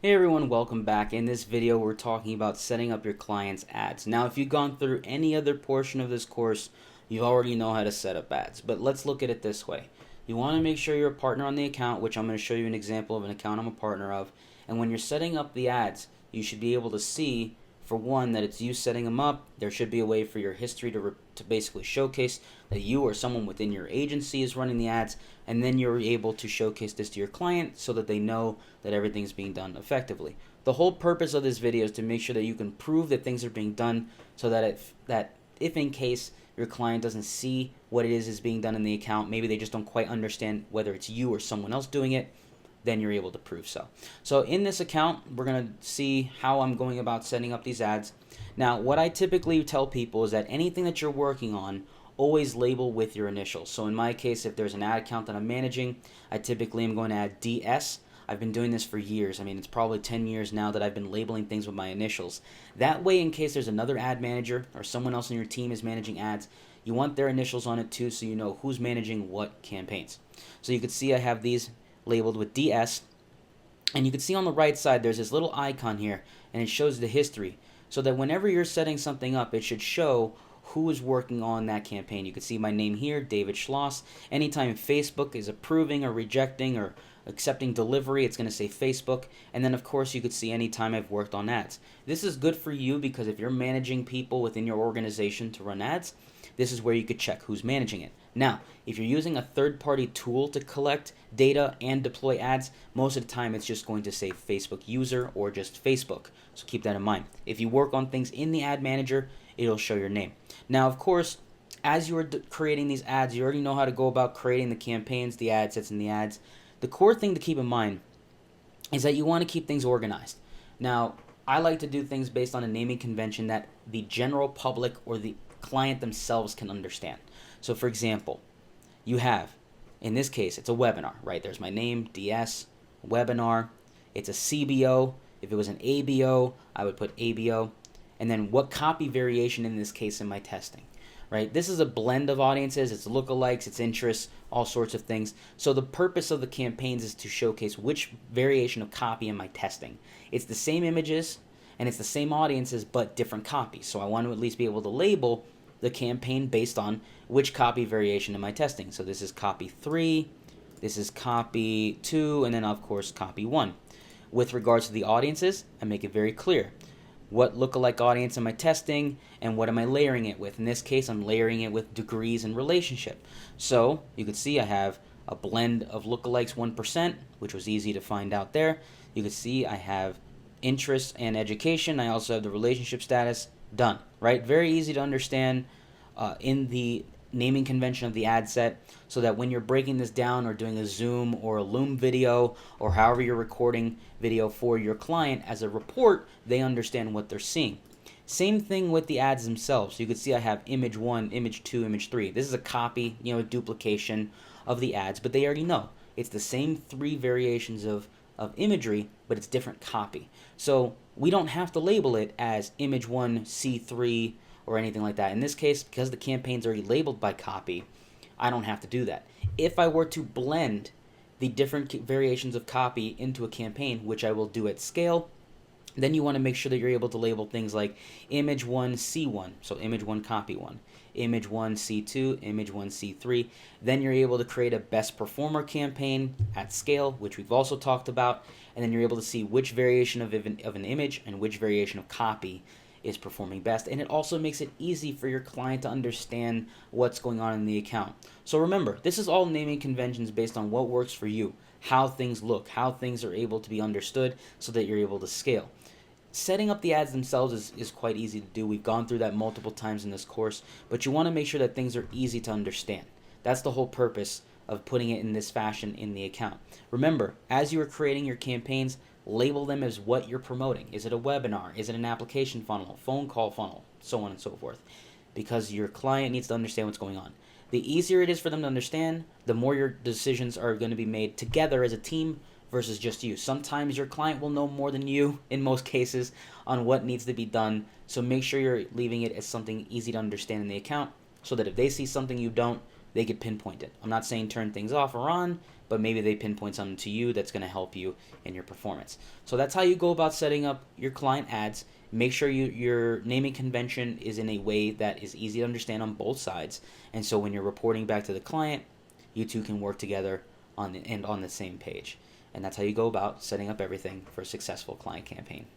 Hey everyone, welcome back. In this video, we're talking about setting up your client's ads. Now, if you've gone through any other portion of this course, you already know how to set up ads. But let's look at it this way. You want to make sure you're a partner on the account, which I'm going to show you an example of an account I'm a partner of. And when you're setting up the ads, you should be able to see, for one, that it's you setting them up. There should be a way for your history to basically showcase that you or someone within your agency is running the ads, and then you're able to showcase this to your client so that they know that everything's being done effectively. The whole purpose of this video is to make sure that you can prove that things are being done, so that if in case your client doesn't see what it is being done in the account, maybe they just don't quite understand whether it's you or someone else doing it, then you're able to prove so. So in this account, we're going to see how I'm going about setting up these ads. Now, what I typically tell people is that anything that you're working on, always label with your initials. So in my case, if there's an ad account that I'm managing, I typically am going to add DS. I've been doing this for years. I mean, it's probably 10 years now that I've been labeling things with my initials. That way, in case there's another ad manager or someone else in your team is managing ads, you want their initials on it too, so you know who's managing what campaigns. So you can see I have these labeled with DS, and you can see on the right side there's this little icon here, and it shows the history, so that whenever you're setting something up, it should show who is working on that campaign. You can see my name here, David Schloss. Anytime Facebook is approving or rejecting or accepting delivery, it's going to say Facebook. And then of course you could see anytime I've worked on ads. This is good for you because if you're managing people within your organization to run ads, this is where you could check who's managing it. Now, if you're using a third-party tool to collect data and deploy ads, most of the time it's just going to say Facebook user or just Facebook. So keep that in mind. If you work on things in the ad manager, it'll show your name. Now, of course, as you are creating these ads, you already know how to go about creating the campaigns, the ad sets, and the ads. The core thing to keep in mind is that you want to keep things organized. Now, I like to do things based on a naming convention that the general public or the client themselves can understand. So for example, you have, in this case, it's a webinar, right? There's my name, DS, webinar. It's a CBO. If it was an ABO, I would put ABO. And then what copy variation in this case in my testing, right? This is a blend of audiences. It's lookalikes, it's interests, all sorts of things. So the purpose of the campaigns is to showcase which variation of copy am I testing. It's the same images and it's the same audiences, but different copies. So I want to at least be able to label the campaign based on which copy variation am I testing. So this is copy 3, this is copy 2, and then of course copy 1. With regards to the audiences, I make it very clear. What lookalike audience am I testing, and what am I layering it with? In this case, I'm layering it with degrees and relationship. So you can see I have a blend of lookalikes 1%, which was easy to find out there. You can see I have interest and education. I also have the relationship status. Done, right? Very easy to understand in the naming convention of the ad set, so that when you're breaking this down or doing a Zoom or a Loom video or however you're recording video for your client as a report, they understand what they're seeing. Same thing with the ads themselves. You can see I have image 1, image 2, image 3. This is a copy, a duplication of the ads, but they already know. It's the same 3 variations of imagery, but it's different copy. So we don't have to label it as image 1 C3 or anything like that. In this case, because the campaign's already labeled by copy, I don't have to do that. If I were to blend the different variations of copy into a campaign, which I will do at scale, then you want to make sure that you're able to label things like image 1 C1, so image 1 copy 1, image 1 C2, image 1 C3. Then you're able to create a best performer campaign at scale, which we've also talked about, and then you're able to see which variation of an image and which variation of copy is performing best. And it also makes it easy for your client to understand what's going on in the account. So remember, this is all naming conventions based on what works for you, how things look, how things are able to be understood so that you're able to scale. Setting up the ads themselves is quite easy to do. We've gone through that multiple times in this course, but you want to make sure that things are easy to understand. That's the whole purpose of putting it in this fashion in the account. Remember, as you are creating your campaigns, label them as what you're promoting. Is it a webinar? Is it an application funnel, phone call funnel, so on and so forth? Because your client needs to understand what's going on. The easier it is for them to understand, the more your decisions are going to be made together as a team versus just you. Sometimes your client will know more than you, in most cases, on what needs to be done. So make sure you're leaving it as something easy to understand in the account, so that if they see something you don't, they could pinpoint it. I'm not saying turn things off or on, but maybe they pinpoint something to you that's going to help you in your performance. So that's how you go about setting up your client ads. Make sure your naming convention is in a way that is easy to understand on both sides, and so when you're reporting back to the client, you two can work together on the same page. And that's how you go about setting up everything for a successful client campaign.